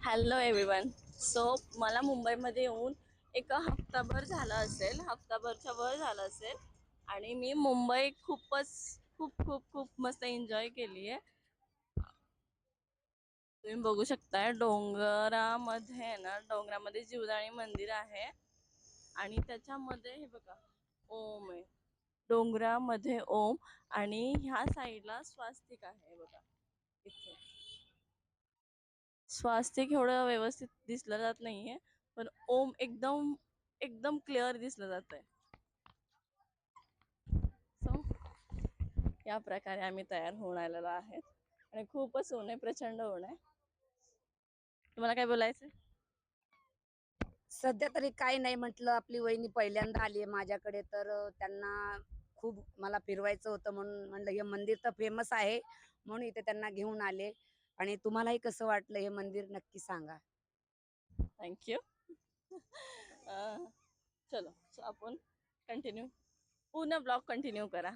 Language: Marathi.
Hello everyone. सो मला मुंबईमध्ये येऊन एक हफ्ताभर झाला असेल, हफ्ताभरच्या वर झालं असेल. आणि मी मुंबई खूपच खूप खूप खूप मस्त एन्जॉय केली आहे. तुम्ही बघू शकताय डोंगरामध्ये आहे ना, डोंगरामध्ये जीवदाणी मंदिर आहे आणि त्याच्यामध्ये हे बघा ओम आहे. डोंगरामध्ये ओम आणि ह्या साईडला स्वास्तिक आहे बघा. इथे स्वास्तिक एवढं व्यवस्थित दिसलं जात नाहीये, पण ओम एकदम एकदम क्लिअर दिसलं जात आहे. सो या प्रकारे आम्ही तयार होऊन आलेलो आहेत आणि खूपच ऊन आहे, प्रचंड ऊन आहे. तुम्हाला काय बोलायचं? सध्या तरी काही नाही म्हटलं. आपली वहिनी पहिल्यांदा आली आहे माझ्याकडे, तर त्यांना खूप मला फिरवायचं होतं, म्हणून म्हणलं हे मंदिर तर फेमस आहे, म्हणून इथे त्यांना घेऊन आले. आणि तुम्हालाही कसं वाटलं हे मंदिर नक्की सांगा. थँक्यू. चलो, सो आपण कंटिन्यू, पूर्ण ब्लॉग कंटिन्यू करा.